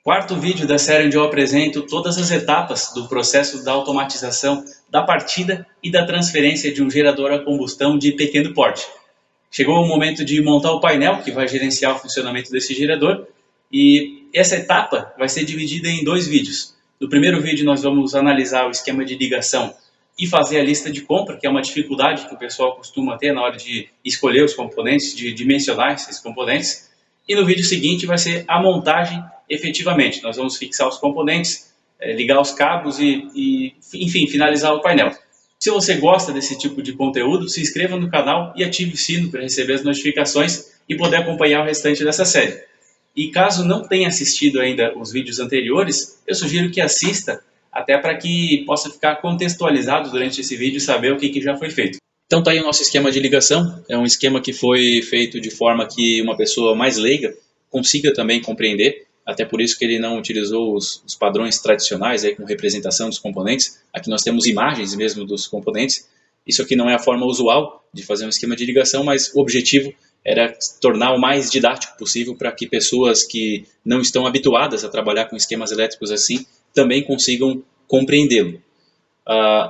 Quarto vídeo da série onde eu apresento todas as etapas do processo da automatização da partida e da transferência de um gerador a combustão de pequeno porte. Chegou o momento de montar o painel que vai gerenciar o funcionamento desse gerador e essa etapa vai ser dividida em dois vídeos. No primeiro vídeo nós vamos analisar o esquema de ligação e fazer a lista de compra, que é uma dificuldade que o pessoal costuma ter na hora de escolher os componentes, de dimensionar esses componentes. E no vídeo seguinte vai ser a montagem efetivamente. Nós vamos fixar os componentes, ligar os cabos e, enfim, finalizar o painel. Se você gosta desse tipo de conteúdo, se inscreva no canal e ative o sino para receber as notificações e poder acompanhar o restante dessa série. E caso não tenha assistido ainda os vídeos anteriores, eu sugiro que assista, até para que possa ficar contextualizado durante esse vídeo e saber o que já foi feito. Então tá aí o nosso esquema de ligação. É um esquema que foi feito de forma que uma pessoa mais leiga consiga também compreender. Até por isso que ele não utilizou os padrões tradicionais aí com representação dos componentes. Aqui nós temos imagens mesmo dos componentes. Isso aqui não é a forma usual de fazer um esquema de ligação, mas o objetivo era tornar o mais didático possível para que pessoas que não estão habituadas a trabalhar com esquemas elétricos assim também consigam compreendê-lo.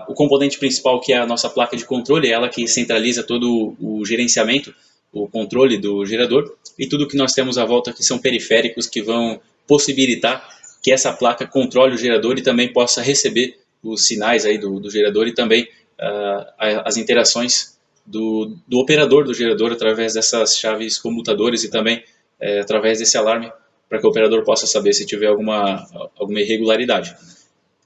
O componente principal, que é a nossa placa de controle, é ela que centraliza todo o gerenciamento, o controle do gerador, e tudo que nós temos à volta aqui são periféricos que vão possibilitar que essa placa controle o gerador e também possa receber os sinais aí do gerador e também as interações do operador do gerador através dessas chaves comutadoras e também através desse alarme, para que o operador possa saber se tiver alguma irregularidade.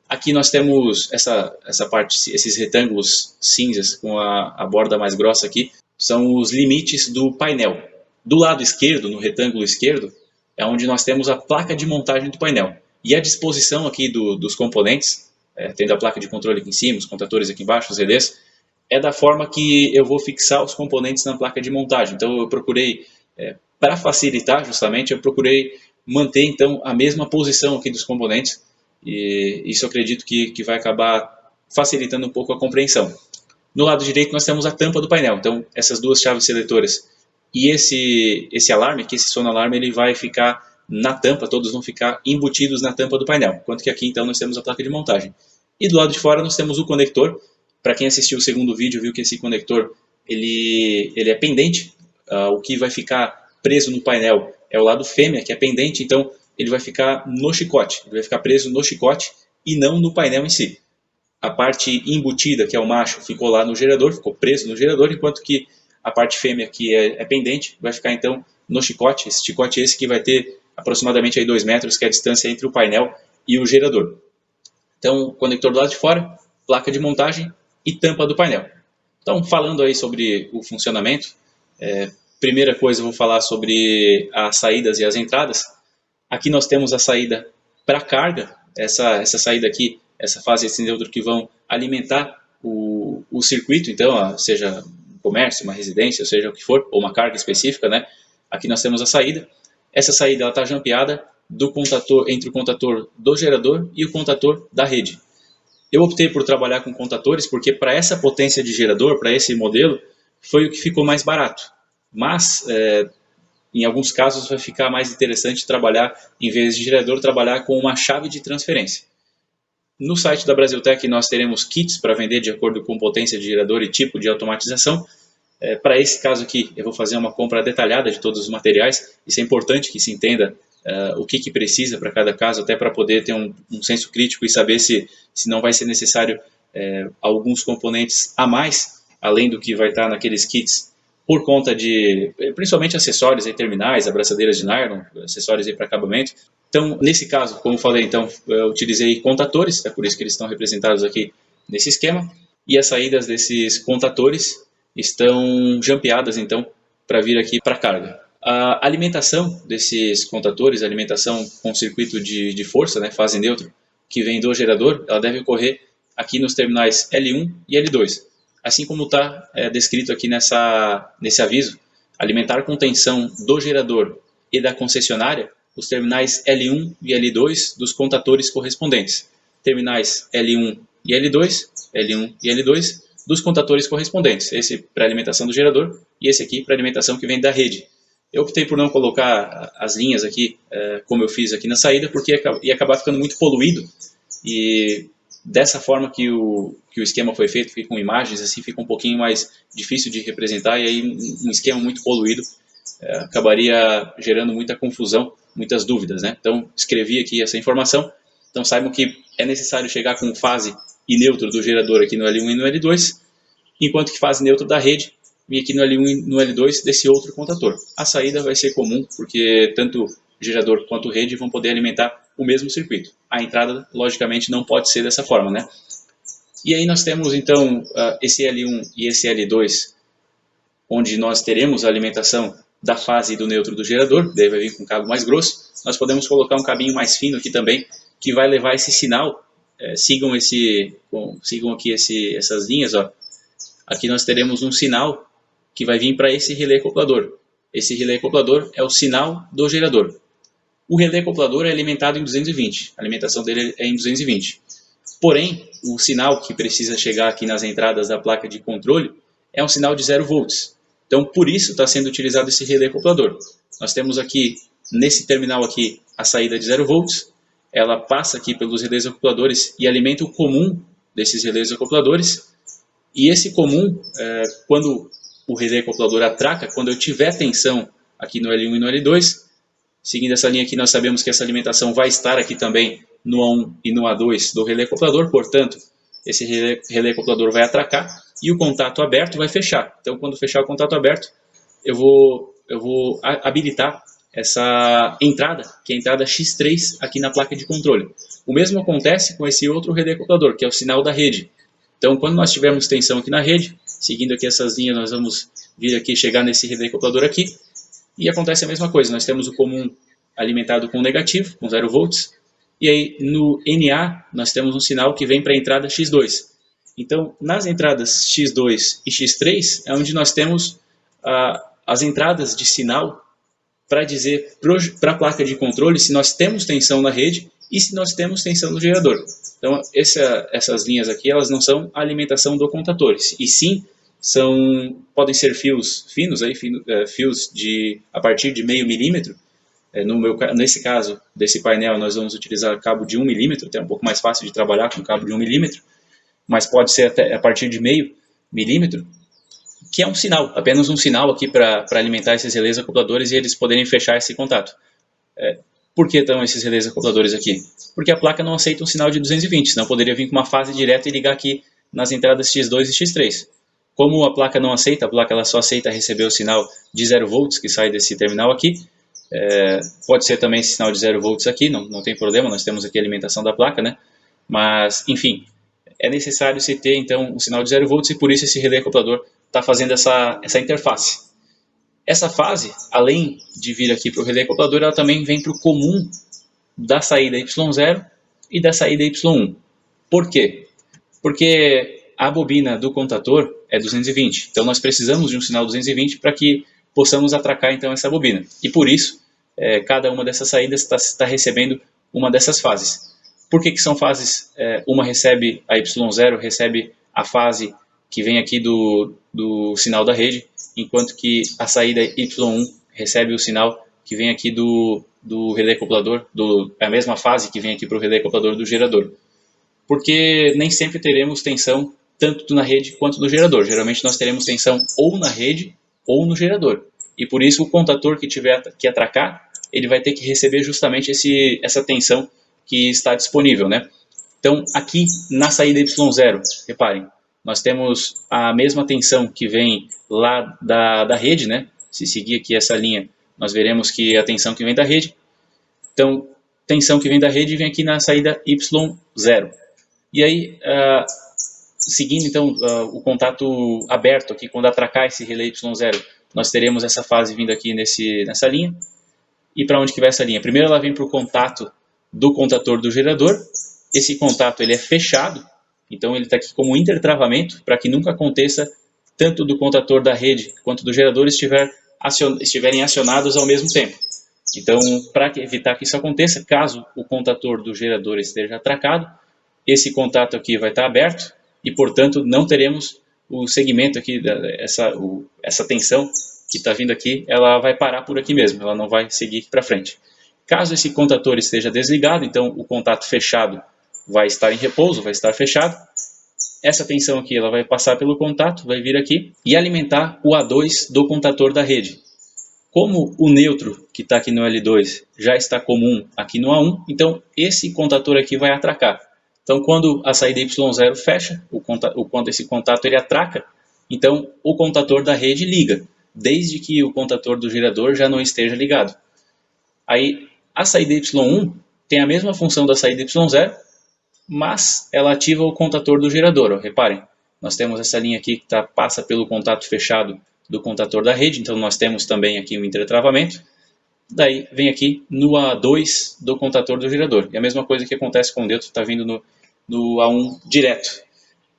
Aqui nós temos essa parte, esses retângulos cinzas com a borda mais grossa aqui, são os limites do painel. Do lado esquerdo, no retângulo esquerdo, é onde nós temos a placa de montagem do painel. E a disposição aqui dos componentes, tendo a placa de controle aqui em cima, os contadores aqui embaixo, os relés, é da forma que eu vou fixar os componentes na placa de montagem. Então eu procurei, para facilitar justamente, eu procurei manter então a mesma posição aqui dos componentes, e isso eu acredito que vai acabar facilitando um pouco a compreensão. No lado direito nós temos a tampa do painel, então essas duas chaves seletoras e esse alarme, que esse sono-alarme, ele vai ficar na tampa, todos vão ficar embutidos na tampa do painel, enquanto que aqui então nós temos a placa de montagem. E do lado de fora nós temos o conector. Para quem assistiu o segundo vídeo viu que esse conector ele é pendente, o que vai ficar preso no painel é o lado fêmea, que é pendente, então ele vai ficar no chicote, ele vai ficar preso no chicote e não no painel em si. A parte embutida, que é o macho, ficou lá no gerador, ficou preso no gerador, enquanto que a parte fêmea, que é pendente, vai ficar então no chicote. Esse chicote esse que vai ter aproximadamente aí 2 metros, que é a distância entre o painel e o gerador. Então, conector do lado de fora, placa de montagem e tampa do painel. Então, falando aí sobre o funcionamento, primeira coisa eu vou falar sobre as saídas e as entradas. Aqui nós temos a saída para carga, essa saída aqui, essa fase e esse neutro que vão alimentar o circuito, então, seja um comércio, uma residência, seja o que for, ou uma carga específica, né? Aqui nós temos a saída. Essa saída está jampeada entre o contator do gerador e o contator da rede. Eu optei por trabalhar com contatores porque para essa potência de gerador, para esse modelo, foi o que ficou mais barato. Mas em alguns casos vai ficar mais interessante trabalhar, em vez de gerador, trabalhar com uma chave de transferência. No site da Brasiltec nós teremos kits para vender de acordo com potência de gerador e tipo de automatização. Para esse caso aqui eu vou fazer uma compra detalhada de todos os materiais. Isso é importante que se entenda o que precisa para cada caso, até para poder ter um senso crítico e saber se não vai ser necessário alguns componentes a mais, além do que vai estar naqueles kits, por conta de, principalmente acessórios, terminais, abraçadeiras de nylon, acessórios para acabamento. Então, nesse caso, como falei, então, eu utilizei contatores, é por isso que eles estão representados aqui nesse esquema, e as saídas desses contatores estão jampeadas, então, para vir aqui para carga. A alimentação desses contatores, a alimentação com circuito de força, né, fase neutro, que vem do gerador, ela deve ocorrer aqui nos terminais L1 e L2. Assim como está descrito aqui nesse aviso, alimentar com tensão do gerador e da concessionária os terminais L1 e L2 dos contatores correspondentes. Terminais L1 e L2, L1 e L2 dos contatores correspondentes. Esse para alimentação do gerador e esse aqui para alimentação que vem da rede. Eu optei por não colocar as linhas aqui, como eu fiz aqui na saída, porque ia acabar ficando muito poluído, e dessa forma que o esquema foi feito, com imagens, assim, fica um pouquinho mais difícil de representar, e aí um esquema muito poluído acabaria gerando muita confusão, muitas dúvidas, né? Então, escrevi aqui essa informação. Então, saibam que é necessário chegar com fase e neutro do gerador aqui no L1 e no L2, enquanto que fase neutro da rede vir aqui no L1 e no L2 desse outro contator. A saída vai ser comum, porque tanto gerador quanto rede vão poder alimentar o mesmo circuito. A entrada, logicamente, não pode ser dessa forma, né? E aí nós temos, então, esse L1 e esse L2, onde nós teremos a alimentação da fase e do neutro do gerador, daí vai vir com um cabo mais grosso. Nós podemos colocar um cabinho mais fino aqui também, que vai levar esse sinal. Sigam aqui essas linhas, ó. Aqui nós teremos um sinal que vai vir para esse relé acoplador. Esse relé acoplador é o sinal do gerador. O relé acoplador é alimentado em 220, a alimentação dele é em 220. Porém, o sinal que precisa chegar aqui nas entradas da placa de controle é um sinal de 0 volts. Então, por isso está sendo utilizado esse relé acoplador. Nós temos aqui, nesse terminal aqui, a saída de 0 volts. Ela passa aqui pelos relés acopladores e alimenta o comum desses relés acopladores. E esse comum, quando o relé acoplador atraca, quando eu tiver tensão aqui no L1 e no L2, seguindo essa linha aqui, nós sabemos que essa alimentação vai estar aqui também no A1 e no A2 do relé acoplador, portanto, esse relé acoplador vai atracar e o contato aberto vai fechar. Então, quando fechar o contato aberto, eu vou habilitar essa entrada, que é a entrada X3 aqui na placa de controle. O mesmo acontece com esse outro relé acoplador, que é o sinal da rede. Então, quando nós tivermos tensão aqui na rede, seguindo aqui essas linhas, nós vamos vir aqui, chegar nesse relé acoplador aqui, e acontece a mesma coisa. Nós temos o comum alimentado com negativo, com 0 volts, e aí no NA nós temos um sinal que vem para a entrada X2. Então, nas entradas X2 e X3 é onde nós temos as entradas de sinal para dizer para a placa de controle se nós temos tensão na rede e se nós temos tensão no gerador. Então, essas linhas aqui, elas não são a alimentação do contator, e sim podem ser fios finos, fios a partir de meio milímetro. Nesse caso desse painel, nós vamos utilizar cabo de 1 milímetro, até um pouco mais fácil de trabalhar com cabo de 1 milímetro, mas pode ser até a partir de meio milímetro, que é um sinal, apenas um sinal aqui para alimentar esses relés acopladores e eles poderem fechar esse contato. Por que estão esses relés acopladores aqui? Porque a placa não aceita um sinal de 220, senão poderia vir com uma fase direta e ligar aqui nas entradas X2 e X3. Como a placa não aceita, a placa ela só aceita receber o sinal de 0 volts que sai desse terminal aqui. Pode ser também esse sinal de 0 volts aqui, não tem problema, nós temos aqui a alimentação da placa, né? Mas, enfim, é necessário se ter então um sinal de 0 volts e por isso esse relé acoplador está fazendo essa interface. Essa fase, além de vir aqui para o relé acoplador, ela também vem para o comum da saída Y0 e da saída Y1. Por quê? Porque a bobina do contator é 220, então nós precisamos de um sinal 220 para que possamos atracar então essa bobina. E por isso, cada uma dessas saídas está recebendo uma dessas fases. Por que são fases? Uma recebe a Y0, recebe a fase que vem aqui do sinal da rede, enquanto que a saída Y1 recebe o sinal que vem aqui do relé acoplador, a mesma fase que vem aqui para o relé acoplador do gerador. Porque nem sempre teremos tensão tanto na rede quanto no gerador. Geralmente nós teremos tensão ou na rede ou no gerador. E por isso o contator que tiver que atracar, ele vai ter que receber justamente essa tensão que está disponível, né? Então aqui na saída Y0, reparem, nós temos a mesma tensão que vem lá da rede, né? Se seguir aqui essa linha, nós veremos que a tensão que vem da rede. Então, tensão que vem da rede vem aqui na saída Y0. E aí, seguindo então o contato aberto aqui, quando atracar esse relé Y0, nós teremos essa fase vindo aqui nessa linha. E para onde que vai essa linha? Primeiro ela vem para o contato do contator do gerador. Esse contato ele é fechado, então ele está aqui como intertravamento para que nunca aconteça tanto do contator da rede quanto do gerador estiverem acionados ao mesmo tempo. Então, para evitar que isso aconteça, caso o contator do gerador esteja atracado, esse contato aqui vai estar aberto e, portanto, não teremos o segmento aqui, essa tensão que está vindo aqui, ela vai parar por aqui mesmo, ela não vai seguir para frente. Caso esse contator esteja desligado, então o contato fechado vai estar em repouso, vai estar fechado. Essa tensão aqui ela vai passar pelo contato, vai vir aqui e alimentar o A2 do contator da rede. Como o neutro que está aqui no L2 já está comum aqui no A1, então esse contator aqui vai atracar. Então quando a saída Y0 fecha, quando esse contato ele atraca, então o contator da rede liga, desde que o contator do gerador já não esteja ligado. Aí a saída Y1 tem a mesma função da saída Y0, mas ela ativa o contator do gerador. Ó. Reparem, nós temos essa linha aqui que passa pelo contato fechado do contator da rede, então nós temos também aqui um intertravamento. Daí vem aqui no A2 do contator do gerador. E a mesma coisa que acontece com o neutro, está vindo no A1 direto.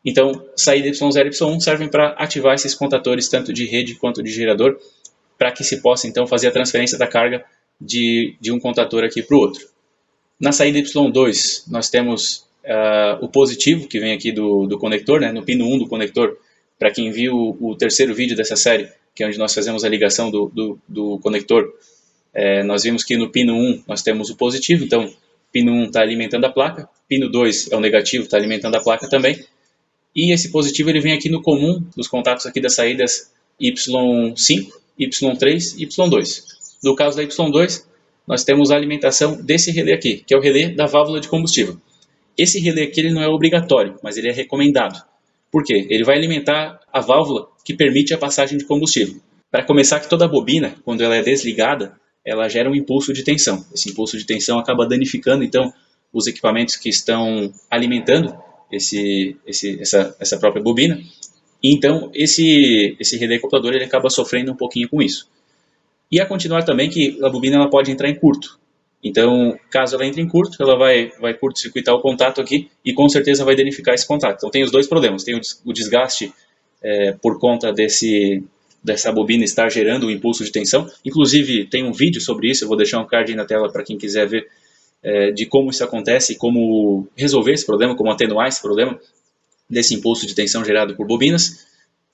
Então, saída Y0 e Y1 servem para ativar esses contatores, tanto de rede quanto de gerador, para que se possa então fazer a transferência da carga de um contator aqui para o outro. Na saída Y2, nós temos o positivo, que vem aqui do conector, né, no pino 1 do conector. Para quem viu o terceiro vídeo dessa série, que é onde nós fazemos a ligação do conector, nós vimos que no pino 1 nós temos o positivo, então pino 1 está alimentando a placa, pino 2 é o negativo, está alimentando a placa também, e esse positivo ele vem aqui no comum dos contatos aqui das saídas Y5, Y3 e Y2. No caso da Y2, nós temos a alimentação desse relé aqui, que é o relé da válvula de combustível. Esse relé aqui ele não é obrigatório, mas ele é recomendado. Por quê? Ele vai alimentar a válvula que permite a passagem de combustível. Para começar, que toda bobina, quando ela é desligada, ela gera um impulso de tensão. Esse impulso de tensão acaba danificando, então, os equipamentos que estão alimentando essa própria bobina. E, então, esse relé acoplador ele acaba sofrendo um pouquinho com isso. E a continuar também que a bobina ela pode entrar em curto. Então, caso ela entre em curto, ela vai curto-circuitar o contato aqui e com certeza vai danificar esse contato. Então tem os dois problemas, tem o desgaste por conta dessa bobina estar gerando um impulso de tensão. Inclusive tem um vídeo sobre isso, eu vou deixar um card aí na tela para quem quiser ver de como isso acontece e como resolver esse problema, como atenuar esse problema desse impulso de tensão gerado por bobinas.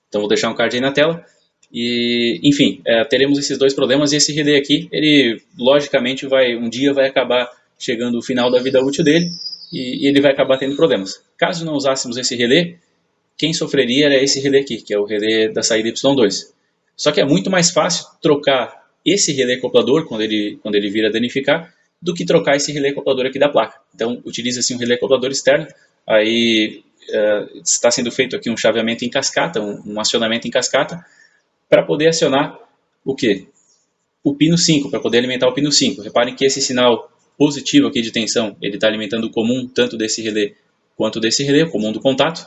Então vou deixar um card aí na tela. E, enfim, teremos esses dois problemas e esse relé aqui, ele logicamente um dia vai acabar chegando o final da vida útil dele e ele vai acabar tendo problemas. Caso não usássemos esse relé, quem sofreria era esse relé aqui, que é o relé da saída Y2. Só que é muito mais fácil trocar esse relé acoplador, quando ele vir a danificar, do que trocar esse relé acoplador aqui da placa. Então, utiliza-se um relé acoplador externo, aí está sendo feito aqui um chaveamento em cascata, um acionamento em cascata, para poder acionar o quê? O pino 5, para poder alimentar o pino 5. Reparem que esse sinal positivo aqui de tensão, ele está alimentando o comum tanto desse relé quanto desse relé, o comum do contato.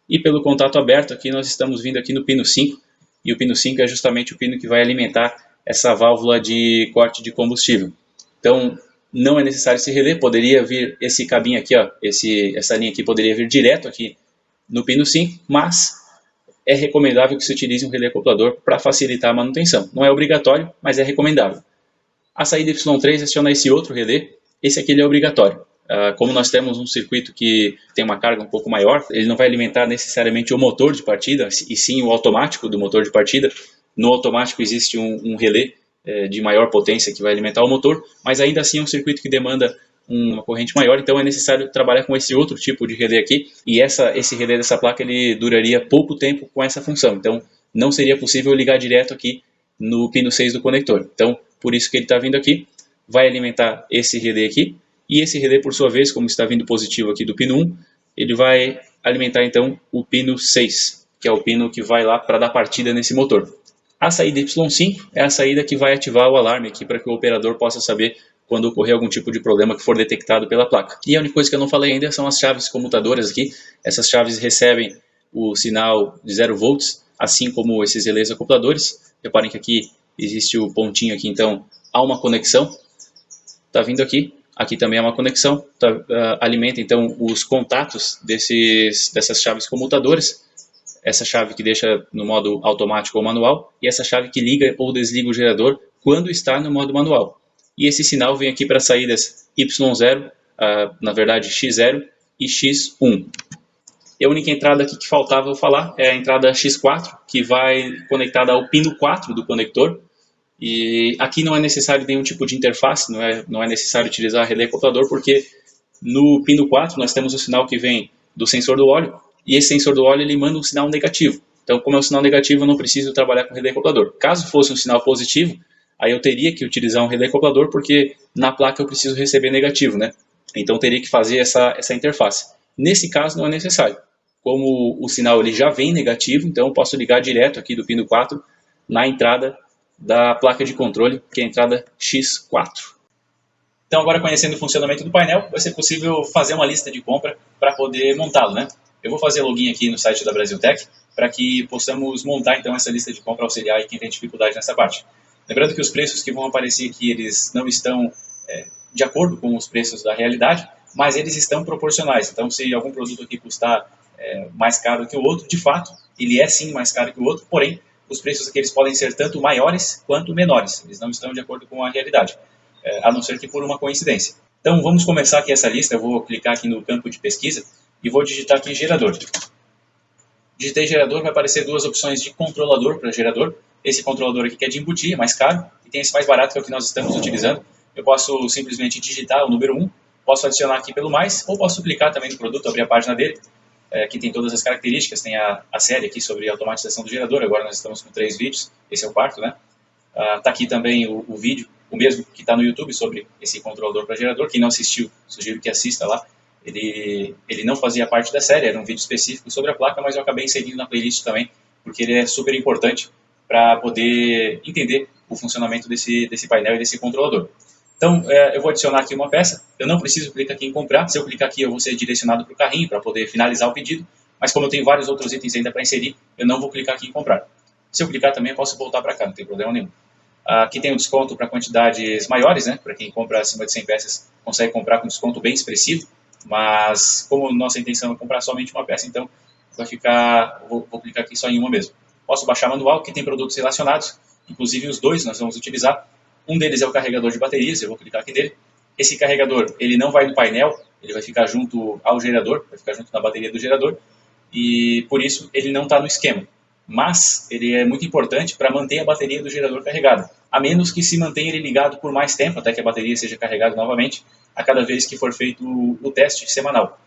E pelo contato aberto aqui nós estamos vindo aqui no pino 5, e o pino 5 é justamente o pino que vai alimentar essa válvula de corte de combustível. Então não é necessário esse relé, poderia vir esse cabinho aqui, ó, essa linha aqui poderia vir direto aqui no pino 5, mas é recomendável que se utilize um relé acoplador para facilitar a manutenção. Não é obrigatório, mas é recomendável. A saída Y3 aciona esse outro relé, esse aqui ele é obrigatório. Como nós temos um circuito que tem uma carga um pouco maior, ele não vai alimentar necessariamente o motor de partida, e sim o automático do motor de partida. No automático existe um relé de maior potência que vai alimentar o motor, mas ainda assim é um circuito que demanda uma corrente maior, então é necessário trabalhar com esse outro tipo de relé aqui, e esse relé dessa placa ele duraria pouco tempo com essa função, então não seria possível ligar direto aqui no pino 6 do conector. Então, por isso que ele está vindo aqui, vai alimentar esse relé aqui, e esse relé, por sua vez, como está vindo positivo aqui do pino 1, ele vai alimentar então o pino 6, que é o pino que vai lá para dar partida nesse motor. A saída Y5 é a saída que vai ativar o alarme aqui para que o operador possa saber quando ocorrer algum tipo de problema que for detectado pela placa. E a única coisa que eu não falei ainda são as chaves comutadoras aqui. Essas chaves recebem o sinal de 0 volts, assim como esses relés acopladores. Reparem que aqui existe o pontinho aqui, então há uma conexão. Está vindo aqui, aqui também há uma conexão. Alimenta então os contatos dessas chaves comutadoras. Essa chave que deixa no modo automático ou manual, e essa chave que liga ou desliga o gerador quando está no modo manual. E esse sinal vem aqui para as saídas Y0, na verdade X0 e X1. E a única entrada aqui que faltava eu falar é a entrada X4, que vai conectada ao pino 4 do conector. E aqui não é necessário nenhum tipo de interface, não é necessário utilizar relé acoplador, porque no pino 4 nós temos o sinal que vem do sensor do óleo, e esse sensor do óleo ele manda um sinal negativo. Então, como é um sinal negativo, eu não preciso trabalhar com relé acoplador. Caso fosse um sinal positivo, aí eu teria que utilizar um relé acoplador, porque na placa eu preciso receber negativo, né? Então, teria que fazer essa interface. Nesse caso, não é necessário. Como o sinal ele já vem negativo, então eu posso ligar direto aqui do pino 4 na entrada da placa de controle, que é a entrada X4. Então, agora conhecendo o funcionamento do painel, vai ser possível fazer uma lista de compra para poder montá-lo, né? Eu vou fazer login aqui no site da Brasiltech para que possamos montar então essa lista de compra auxiliar e quem tem dificuldade nessa parte. Lembrando que os preços que vão aparecer aqui, eles não estão de acordo com os preços da realidade, mas eles estão proporcionais. Então, se algum produto aqui custar mais caro que o outro, de fato, ele é sim mais caro que o outro, porém, os preços aqui eles podem ser tanto maiores quanto menores. Eles não estão de acordo com a realidade, a não ser que por uma coincidência. Então, vamos começar aqui essa lista. Eu vou clicar aqui no campo de pesquisa e vou digitar aqui gerador. Digitei gerador, vai aparecer duas opções de controlador para gerador. Esse controlador aqui que é de embutir, é mais caro, e tem esse mais barato que é o que nós estamos utilizando. Eu posso simplesmente digitar o número 1, posso adicionar aqui pelo mais, ou posso clicar também no produto, abrir a página dele, que tem todas as características, tem a série aqui sobre automatização do gerador. Agora nós estamos com 3 vídeos, esse é o quarto, né? Tá aqui também o vídeo, o mesmo que está no YouTube sobre esse controlador para gerador. Quem não assistiu, sugiro que assista lá. Ele não fazia parte da série, era um vídeo específico sobre a placa, mas eu acabei inserindo na playlist também, porque ele é super importante para poder entender o funcionamento desse painel e desse controlador. Então, eu vou adicionar aqui uma peça. Eu não preciso clicar aqui em comprar. Se eu clicar aqui, eu vou ser direcionado para o carrinho para poder finalizar o pedido. Mas como eu tenho vários outros itens ainda para inserir, eu não vou clicar aqui em comprar. Se eu clicar também, eu posso voltar para cá, não tem problema nenhum. Aqui tem um desconto para quantidades maiores, né? Para quem compra acima de 100 peças, consegue comprar com desconto bem expressivo. Mas como nossa intenção é comprar somente uma peça, então vou clicar aqui só em uma mesmo. Posso baixar manual, que tem produtos relacionados, inclusive os dois nós vamos utilizar. Um deles é o carregador de baterias, eu vou clicar aqui nele. Esse carregador, ele não vai no painel, ele vai ficar junto ao gerador, vai ficar junto na bateria do gerador, e por isso ele não está no esquema. Mas ele é muito importante para manter a bateria do gerador carregada, a menos que se mantenha ele ligado por mais tempo, até que a bateria seja carregada novamente, a cada vez que for feito o teste semanal.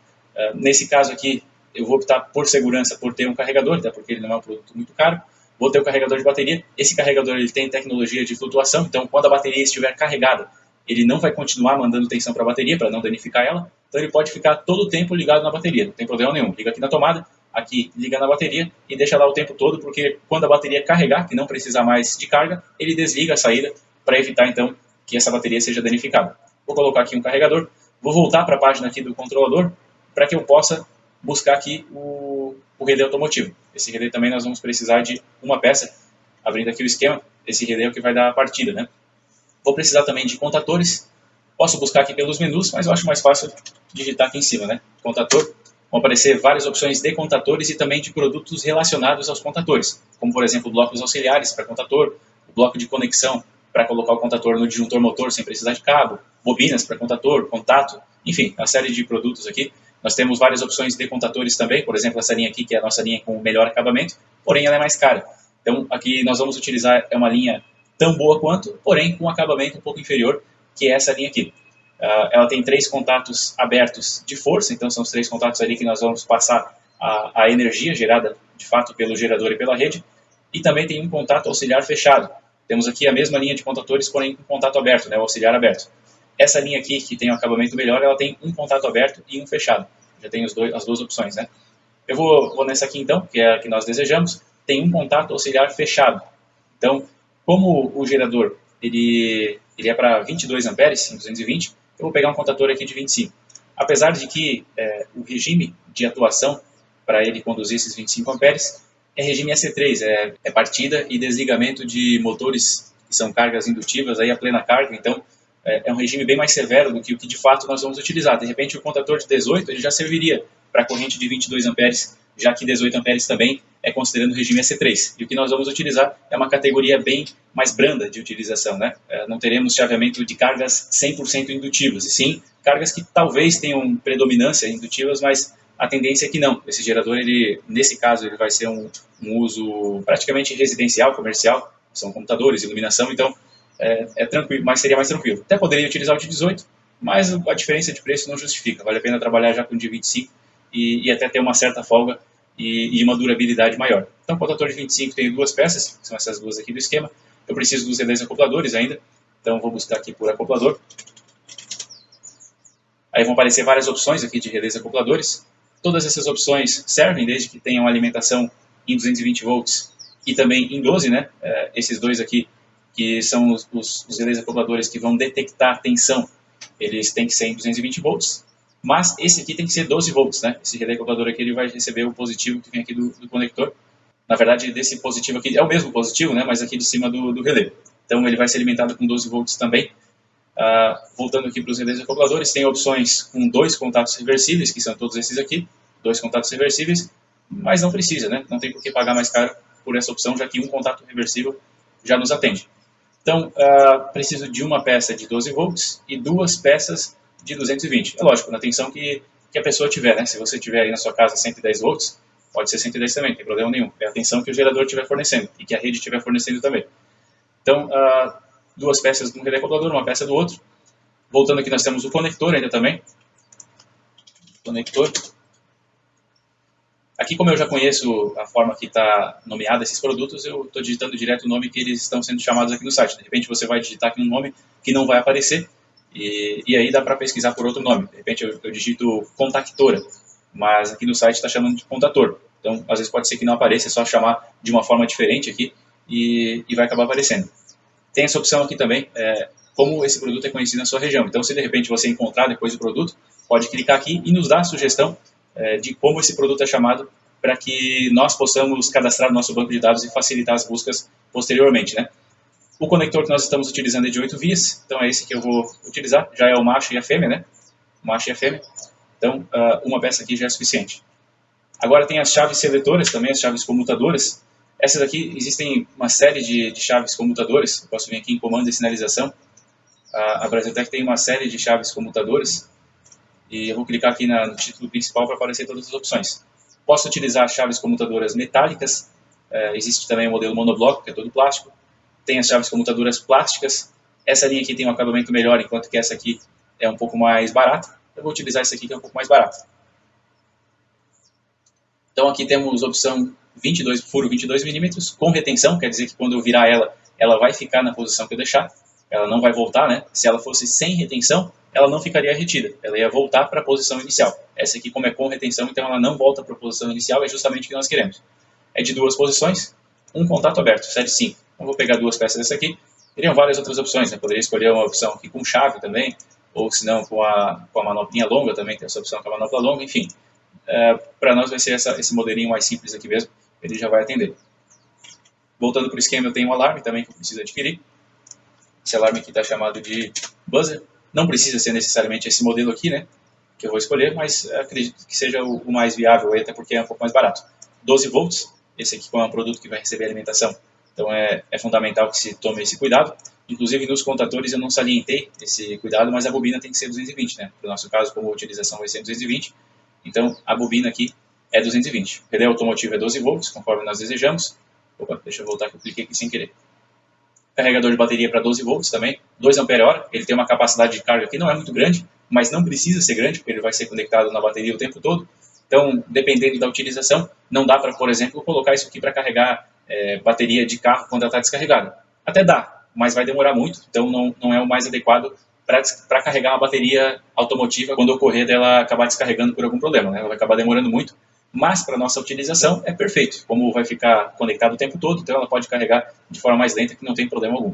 Nesse caso aqui, eu vou optar por segurança por ter um carregador, até porque ele não é um produto muito caro. Vou ter o carregador de bateria. Esse carregador ele tem tecnologia de flutuação, então quando a bateria estiver carregada, ele não vai continuar mandando tensão para a bateria, para não danificar ela. Então ele pode ficar todo o tempo ligado na bateria, não tem problema nenhum. Liga aqui na tomada, aqui liga na bateria e deixa lá o tempo todo, porque quando a bateria carregar, que não precisar mais de carga, ele desliga a saída para evitar então que essa bateria seja danificada. Vou colocar aqui um carregador, vou voltar para a página aqui do controlador para que eu possa buscar aqui o relé automotivo. Esse relé também nós vamos precisar de uma peça. Abrindo aqui o esquema, esse relé é o que vai dar a partida, né? Vou precisar também de contatores. Posso buscar aqui pelos menus, mas eu acho mais fácil digitar aqui em cima, né? Contator. Vão aparecer várias opções de contatores e também de produtos relacionados aos contatores, como por exemplo blocos auxiliares para contator, o bloco de conexão para colocar o contator no disjuntor motor sem precisar de cabo, bobinas para contator, contato, enfim, uma série de produtos aqui. Nós temos várias opções de contatores também, por exemplo, essa linha aqui, que é a nossa linha com melhor acabamento, porém ela é mais cara. Então, aqui nós vamos utilizar uma linha tão boa quanto, porém com um acabamento um pouco inferior, que é essa linha aqui. Ela tem 3 contatos abertos de força, então são os 3 contatos ali que nós vamos passar a energia gerada, de fato, pelo gerador e pela rede, e também tem um contato auxiliar fechado. Temos aqui a mesma linha de contatores, porém com contato aberto, né, o auxiliar aberto. Essa linha aqui, que tem um acabamento melhor, ela tem um contato aberto e um fechado. Já tem as duas opções, né? Eu vou nessa aqui então, que é a que nós desejamos. Tem um contato auxiliar fechado. Então, como o gerador ele é para 22 amperes, 220, eu vou pegar um contator aqui de 25. Apesar de que o regime de atuação para ele conduzir esses 25 amperes é regime EC3, é partida e desligamento de motores que são cargas indutivas aí a plena carga. Então, é um regime bem mais severo do que o que de fato nós vamos utilizar. De repente, o contator de 18 ele já serviria para a corrente de 22 amperes, já que 18 amperes também é considerando o regime EC3. E o que nós vamos utilizar é uma categoria bem mais branda de utilização, né? Não teremos chaveamento de cargas 100% indutivas, e sim cargas que talvez tenham predominância indutivas, mas a tendência é que não. Esse gerador, ele, nesse caso, ele vai ser um uso praticamente residencial, comercial, são computadores, iluminação, então é tranquilo, mas seria mais tranquilo. Até poderia utilizar o de 18, mas a diferença de preço não justifica. Vale a pena trabalhar já com o de 25 e até ter uma certa folga e uma durabilidade maior. Então, o contator de 25 tem duas peças, que são essas duas aqui do esquema. Eu preciso dos relés acopladores ainda, então vou buscar aqui por acoplador. Aí vão aparecer várias opções aqui de relés acopladores. Todas essas opções servem desde que tenham alimentação em 220 volts e também em 12, né? Esses dois aqui, que são os relés acopladores que vão detectar tensão, eles têm que ser em 220 volts. Mas esse aqui tem que ser 12 volts, né? Esse relé acoplador aqui ele vai receber o positivo que vem aqui do conector. Na verdade, desse positivo aqui é o mesmo positivo, né? Mas aqui de cima do relé. Então ele vai ser alimentado com 12 volts também. Voltando aqui para os relés acopladores, tem opções com 2 contatos reversíveis, que são todos esses aqui, 2 contatos reversíveis, mas não precisa, né? Não tem por que pagar mais caro por essa opção, já que um contato reversível já nos atende. Então, preciso de uma peça de 12 volts e 2 peças de 220. É lógico, na tensão que a pessoa tiver, né? Se você tiver aí na sua casa 110 volts, pode ser 110 também, não tem problema nenhum. É a tensão que o gerador estiver fornecendo e que a rede estiver fornecendo também. Então, 2 peças de um relé acoplador, uma peça do outro. Voltando aqui, nós temos o conector ainda também. Conector. Aqui, como eu já conheço a forma que está nomeada esses produtos, eu estou digitando direto o nome que eles estão sendo chamados aqui no site. De repente, você vai digitar aqui um nome que não vai aparecer, e aí dá para pesquisar por outro nome. De repente, eu digito contactora, mas aqui no site está chamando de contator. Então, às vezes pode ser que não apareça, é só chamar de uma forma diferente aqui, e vai acabar aparecendo. Tem essa opção aqui também, como esse produto é conhecido na sua região. Então, se de repente você encontrar depois do produto, pode clicar aqui e nos dar a sugestão de como esse produto é chamado, para que nós possamos cadastrar no nosso banco de dados e facilitar as buscas posteriormente, né? O conector que nós estamos utilizando é de 8 vias, então é esse que eu vou utilizar, já é o macho e a fêmea, né? O macho e a fêmea, então uma peça aqui já é suficiente. Agora tem as chaves seletoras também, as chaves comutadoras. Essas aqui, existem uma série de chaves comutadoras, eu posso vir aqui em comando e sinalização. A Brasiltec tem uma série de chaves comutadoras, e eu vou clicar aqui no título principal para aparecer todas as opções. Posso utilizar chaves comutadoras metálicas, existe também o modelo monobloco, que é todo plástico. Tem as chaves comutadoras plásticas, essa linha aqui tem um acabamento melhor, enquanto que essa aqui é um pouco mais barata. Eu vou utilizar essa aqui que é um pouco mais barata. Então aqui temos opção 22, furo 22 milímetros, com retenção, quer dizer que quando eu virar ela vai ficar na posição que eu deixar, ela não vai voltar, né? Se ela fosse sem retenção, ela não ficaria retida, ela ia voltar para a posição inicial. Essa aqui, como é com retenção, então ela não volta para a posição inicial, é justamente o que nós queremos. É de 2 posições, um contato aberto, 7/5. Então vou pegar 2 peças dessa aqui, teriam várias outras opções, né? Poderia escolher uma opção aqui com chave também, ou se não com a manoplinha longa também, tem essa opção com a manopla longa, enfim. Para nós vai ser esse modelinho mais simples aqui mesmo, ele já vai atender. Voltando para o esquema, eu tenho um alarme também que eu preciso adquirir. Esse alarme aqui está chamado de buzzer. Não precisa ser necessariamente esse modelo aqui, né, que eu vou escolher, mas acredito que seja o mais viável, até porque é um pouco mais barato. 12 volts, esse aqui é um produto que vai receber alimentação, então é fundamental que se tome esse cuidado. Inclusive nos contadores eu não salientei esse cuidado, mas a bobina tem que ser 220, né? No nosso caso, como a utilização vai ser 220, então a bobina aqui é 220. O relé automotivo é 12 volts, conforme nós desejamos. Opa, deixa eu voltar que eu cliquei aqui sem querer. Carregador de bateria para 12 volts também, 2 ampere-hora, ele tem uma capacidade de carga que não é muito grande, mas não precisa ser grande, porque ele vai ser conectado na bateria o tempo todo. Então, dependendo da utilização, não dá para, por exemplo, colocar isso aqui para carregar bateria de carro quando ela está descarregada. Até dá, mas vai demorar muito, então não é o mais adequado para carregar uma bateria automotiva quando ocorrer dela acabar descarregando por algum problema, né? Ela vai acabar demorando muito. Mas para nossa utilização é perfeito, como vai ficar conectado o tempo todo, então ela pode carregar de forma mais lenta que não tem problema algum.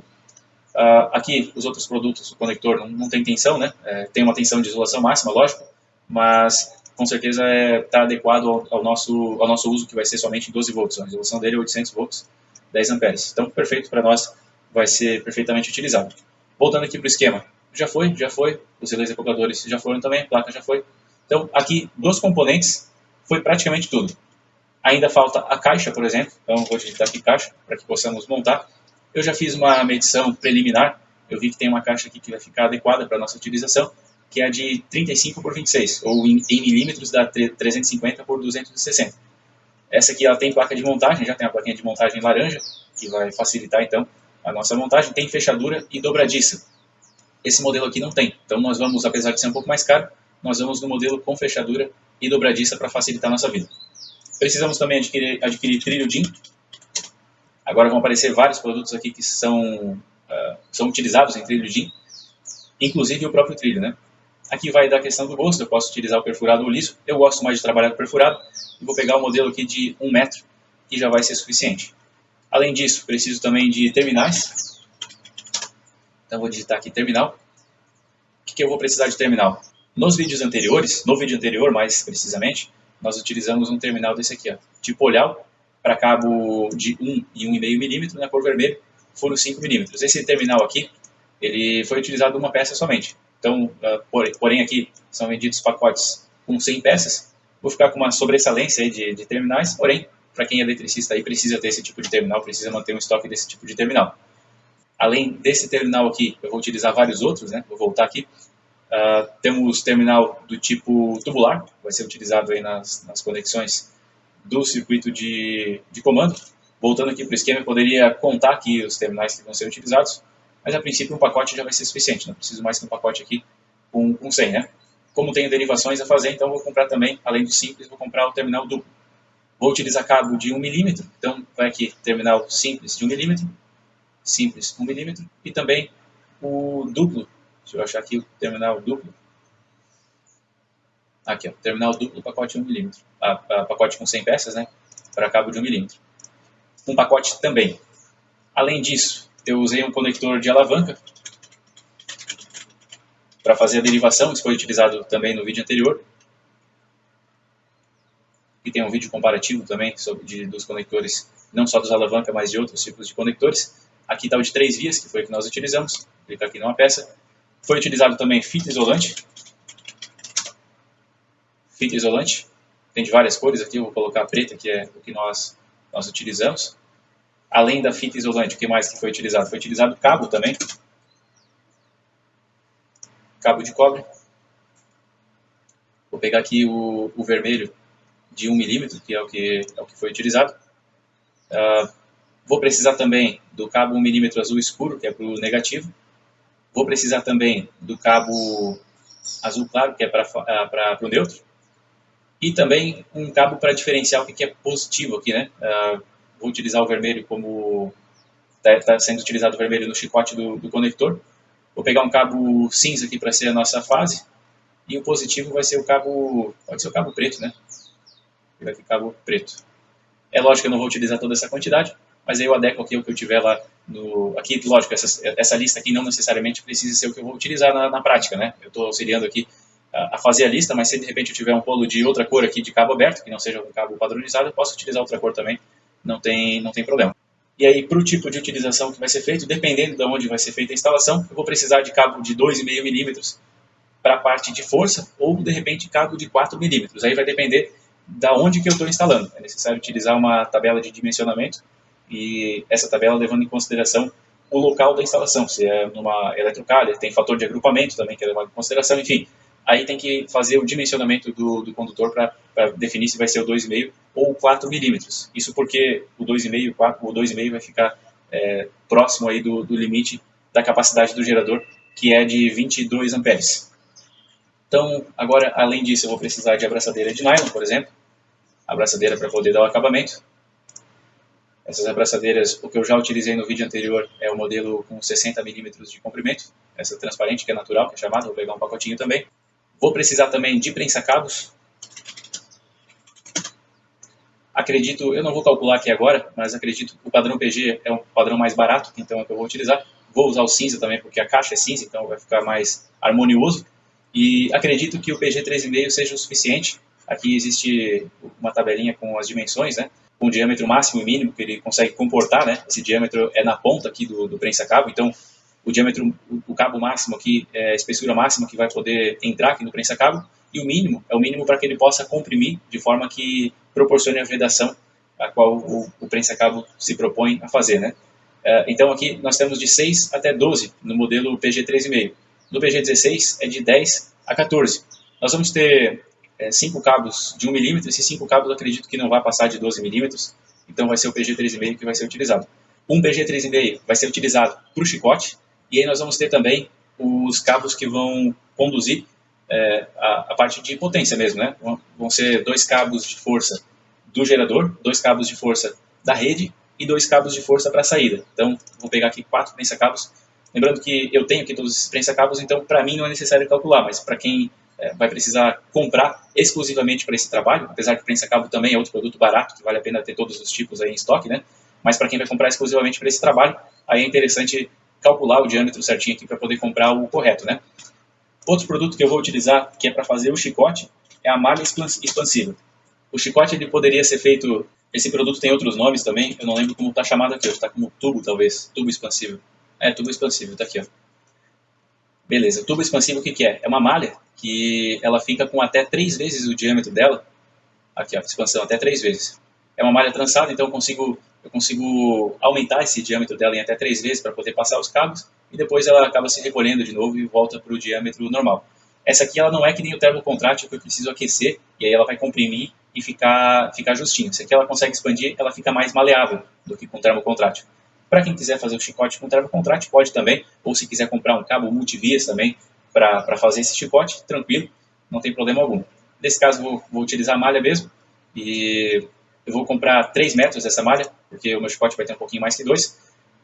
Aqui os outros produtos, o conector não tem tensão, né? Tem uma tensão de isolação máxima, lógico, mas com certeza está adequado ao nosso uso, que vai ser somente 12 volts. A isolação dele é 800 volts, 10 amperes. Então perfeito para nós, vai ser perfeitamente utilizado. Voltando aqui para o esquema, já foi, os relés acopladores já foram também, a placa já foi. Então aqui dos componentes foi praticamente tudo. Ainda falta a caixa, por exemplo, então vou digitar aqui caixa para que possamos montar. Eu já fiz uma medição preliminar, eu vi que tem uma caixa aqui que vai ficar adequada para a nossa utilização, que é a de 35 por 26, ou em milímetros dá 350 por 260. Essa aqui ela tem placa de montagem, já tem a plaquinha de montagem laranja, que vai facilitar então a nossa montagem, tem fechadura e dobradiça. Esse modelo aqui não tem, então nós vamos, apesar de ser um pouco mais caro, nós vamos no modelo com fechadura e dobradiça para facilitar a nossa vida. Precisamos também adquirir trilho DIN. Agora vão aparecer vários produtos aqui que são utilizados em trilho DIN, inclusive o próprio trilho, né? Aqui vai dar a questão do gosto, eu posso utilizar o perfurado ou liso, eu gosto mais de trabalhar com perfurado, e vou pegar o modelo aqui de 1 metro, que já vai ser suficiente. Além disso, preciso também de terminais, então vou digitar aqui terminal. O que eu vou precisar de terminal? Nos vídeos anteriores, no vídeo anterior mais precisamente, nós utilizamos um terminal desse aqui, ó, tipo olhal, para cabo de 1 e 1,5 milímetro na cor vermelho, furo 5 milímetros. Esse terminal aqui, ele foi utilizado uma peça somente. Então, porém aqui são vendidos pacotes com 100 peças. Vou ficar com uma sobressalência aí de terminais, porém, para quem é eletricista aí precisa ter esse tipo de terminal, precisa manter um estoque desse tipo de terminal. Além desse terminal aqui, eu vou utilizar vários outros, né? Vou voltar aqui. Temos terminal do tipo tubular, vai ser utilizado aí nas conexões do circuito de comando. Voltando aqui para o esquema, eu poderia contar aqui os terminais que vão ser utilizados, mas a princípio um pacote já vai ser suficiente, não preciso mais que um pacote aqui com 100, né? Como tenho derivações a fazer, então vou comprar também, além do simples, vou comprar o terminal duplo. Vou utilizar cabo de 1 milímetro, então vai aqui terminal simples de 1 milímetro, simples 1 milímetro, e também o duplo, deixa eu achar aqui o terminal duplo. Aqui, ó, terminal duplo, pacote 1 milímetro, pacote com 100 peças, né, para cabo de 1 milímetro. Um pacote também. Além disso, eu usei um conector de alavanca para fazer a derivação, isso foi utilizado também no vídeo anterior. E tem um vídeo comparativo também dos conectores, não só dos alavanca, mas de outros tipos de conectores. Aqui está o de 3 vias, que foi o que nós utilizamos. Vou clicar aqui numa peça. Foi utilizado também fita isolante. Fita isolante. Tem de várias cores aqui, eu vou colocar a preta, que é o que nós utilizamos. Além da fita isolante, o que mais que foi utilizado? Foi utilizado cabo também. Cabo de cobre. Vou pegar aqui o vermelho de 1 milímetro, que é o que foi utilizado. Vou precisar também do cabo 1 milímetro azul escuro, que é para o negativo. Vou precisar também do cabo azul claro, que é para o neutro. E também um cabo para diferenciar o que é positivo aqui, né? Vou utilizar o vermelho como está sendo utilizado o vermelho no chicote do conector. Vou pegar um cabo cinza aqui para ser a nossa fase. E o positivo vai ser o cabo, pode ser o cabo preto, né? Vou pegar aqui o cabo preto. É lógico que eu não vou utilizar toda essa quantidade, mas aí eu adequo aqui o que eu tiver lá aqui, lógico, essa lista aqui não necessariamente precisa ser o que eu vou utilizar na prática, né? Eu estou auxiliando aqui a fazer a lista, mas se de repente eu tiver um rolo de outra cor aqui de cabo aberto, que não seja um cabo padronizado, eu posso utilizar outra cor também, não tem problema. E aí, para o tipo de utilização que vai ser feito, dependendo de onde vai ser feita a instalação, eu vou precisar de cabo de 2,5 milímetros para a parte de força, ou de repente cabo de 4 milímetros. Aí vai depender da onde que eu estou instalando. É necessário utilizar uma tabela de dimensionamento, e essa tabela levando em consideração o local da instalação, se é numa eletrocalha, tem fator de agrupamento também que é levado em consideração, enfim. Aí tem que fazer o dimensionamento do condutor para definir se vai ser o 2,5 ou 4 milímetros. Isso porque o 2,5 vai ficar próximo aí do limite da capacidade do gerador, que é de 22 amperes. Então, agora, além disso, eu vou precisar de abraçadeira de nylon, por exemplo. Abraçadeira para poder dar o acabamento. Essas abraçadeiras, o que eu já utilizei no vídeo anterior é o modelo com 60 milímetros de comprimento. Essa transparente, que é natural, que é chamada. Vou pegar um pacotinho também. Vou precisar também de prensa-cabos. Acredito, eu não vou calcular aqui agora, mas acredito que o padrão PG é um padrão mais barato, então é o que eu vou utilizar. Vou usar o cinza também, porque a caixa é cinza, então vai ficar mais harmonioso. E acredito que o PG 3,5 seja o suficiente. Aqui existe uma tabelinha com as dimensões, né? Com o diâmetro máximo e mínimo que ele consegue comportar, né? Esse diâmetro é na ponta aqui do prensa-cabo, então o diâmetro, o cabo máximo aqui é a espessura máxima que vai poder entrar aqui no prensa-cabo, e o mínimo é o mínimo para que ele possa comprimir de forma que proporcione a vedação a qual o prensa-cabo se propõe a fazer, né? Então aqui nós temos de 6 até 12 no modelo PG 3,5. No PG 16 é de 10 a 14. Nós vamos ter 5 cabos de 1 milímetro, esses 5 cabos eu acredito que não vai passar de 12 milímetros, então vai ser o PG 3,5 que vai ser utilizado. Um PG 3,5 vai ser utilizado para o chicote, e aí nós vamos ter também os cabos que vão conduzir a parte de potência mesmo, né? Vão ser 2 cabos de força do gerador, 2 cabos de força da rede e 2 cabos de força para a saída. Então, vou pegar aqui 4 prensa-cabos. Lembrando que eu tenho aqui todos esses prensa-cabos, então para mim não é necessário calcular, mas para quem vai precisar comprar exclusivamente para esse trabalho, apesar que prensa-cabo também é outro produto barato, que vale a pena ter todos os tipos aí em estoque, né? Mas para quem vai comprar exclusivamente para esse trabalho, aí é interessante calcular o diâmetro certinho aqui para poder comprar o correto, né? Outro produto que eu vou utilizar, que é para fazer o chicote, é a malha expansiva. O chicote ele poderia ser feito, esse produto tem outros nomes também, eu não lembro como está chamado aqui, está como tubo talvez, tubo expansivo. Tubo expansivo, está aqui, ó. Beleza, o tubo expansivo o que é? É uma malha que ela fica com até 3 vezes o diâmetro dela, aqui ó, expansão até 3 vezes. É uma malha trançada, então eu consigo aumentar esse diâmetro dela em até 3 vezes para poder passar os cabos, e depois ela acaba se recolhendo de novo e volta para o diâmetro normal. Essa aqui ela não é que nem o termocontrátil que eu preciso aquecer, e aí ela vai comprimir e ficar justinho. Essa aqui ela consegue expandir, ela fica mais maleável do que com o termocontrátil. Para quem quiser fazer o chicote com termocontrátil, pode também, ou se quiser comprar um cabo multivias também para fazer esse chicote, tranquilo, não tem problema algum. Nesse caso vou utilizar a malha mesmo, e eu vou comprar 3 metros dessa malha, porque o meu chicote vai ter um pouquinho mais que 2.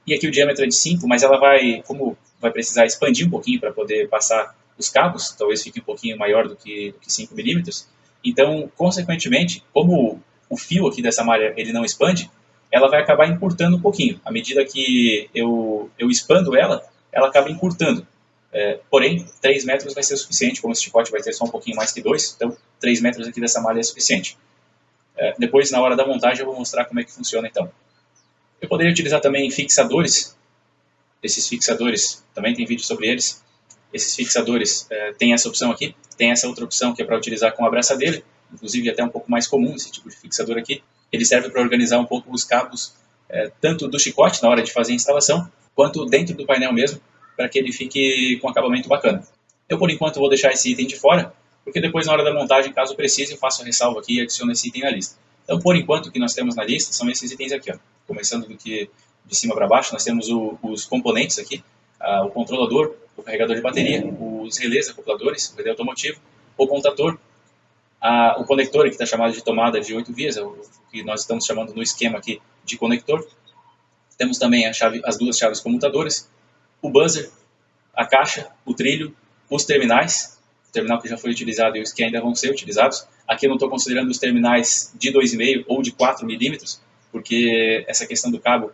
E aqui o diâmetro é de 5, mas ela como vai precisar expandir um pouquinho para poder passar os cabos, talvez fique um pouquinho maior do que 5 milímetros. Então, consequentemente, como o fio aqui dessa malha ele não expande, ela vai acabar encurtando um pouquinho. À medida que eu expando ela acaba encurtando. Porém, 3 metros vai ser o suficiente, como esse chicote vai ter só um pouquinho mais que 2, então 3 metros aqui dessa malha é suficiente. Depois, na hora da montagem, eu vou mostrar como é que funciona então. Eu poderia utilizar também fixadores. Esses fixadores, também tem vídeo sobre eles. Esses fixadores tem essa opção aqui, tem essa outra opção que é para utilizar com a abraçadeira, inclusive até um pouco mais comum esse tipo de fixador aqui. Ele serve para organizar um pouco os cabos, tanto do chicote na hora de fazer a instalação, quanto dentro do painel mesmo, para que ele fique com acabamento bacana. Eu, por enquanto, vou deixar esse item de fora, porque depois, na hora da montagem, caso precise, eu faço a ressalva aqui e adiciono esse item na lista. Então, por enquanto, o que nós temos na lista são esses itens aqui, ó. Começando de cima para baixo, nós temos os componentes aqui, o controlador, o carregador de bateria, os relés acopladores, o relé automotivo, o contator, o conector que está chamado de tomada de 8 vias, o que nós estamos chamando no esquema aqui de conector. Temos também as 2 chaves comutadoras, o buzzer, a caixa, o trilho, os terminais, o terminal que já foi utilizado e os que ainda vão ser utilizados. Aqui eu não estou considerando os terminais de 2,5 ou de 4 milímetros, porque essa questão do cabo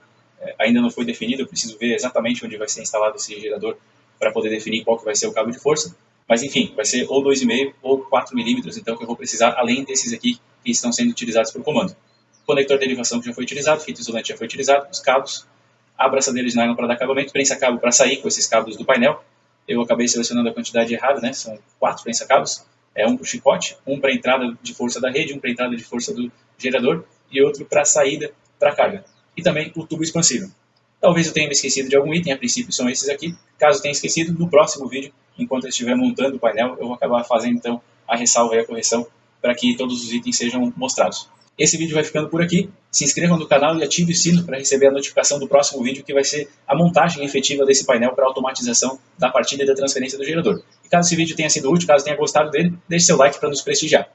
ainda não foi definida, eu preciso ver exatamente onde vai ser instalado esse gerador para poder definir qual que vai ser o cabo de força. Mas enfim, vai ser ou 2,5 ou 4 milímetros, então que eu vou precisar, além desses aqui que estão sendo utilizados para o comando. Conector de derivação que já foi utilizado, fita isolante já foi utilizado, os cabos, a abraçadeira de nylon para dar acabamento, prensa-cabo para sair com esses cabos do painel. Eu acabei selecionando a quantidade errada, né? São 4 prensa-cabos, um para o chicote, um para a entrada de força da rede, um para a entrada de força do gerador e outro para a saída para a carga. E também o tubo expansível. Talvez eu tenha me esquecido de algum item, a princípio são esses aqui. Caso tenha esquecido, no próximo vídeo, enquanto eu estiver montando o painel, eu vou acabar fazendo então a ressalva e a correção para que todos os itens sejam mostrados. Esse vídeo vai ficando por aqui. Se inscreva no canal e ative o sino para receber a notificação do próximo vídeo, que vai ser a montagem efetiva desse painel para automatização da partida e da transferência do gerador. E caso esse vídeo tenha sido útil, caso tenha gostado dele, deixe seu like para nos prestigiar.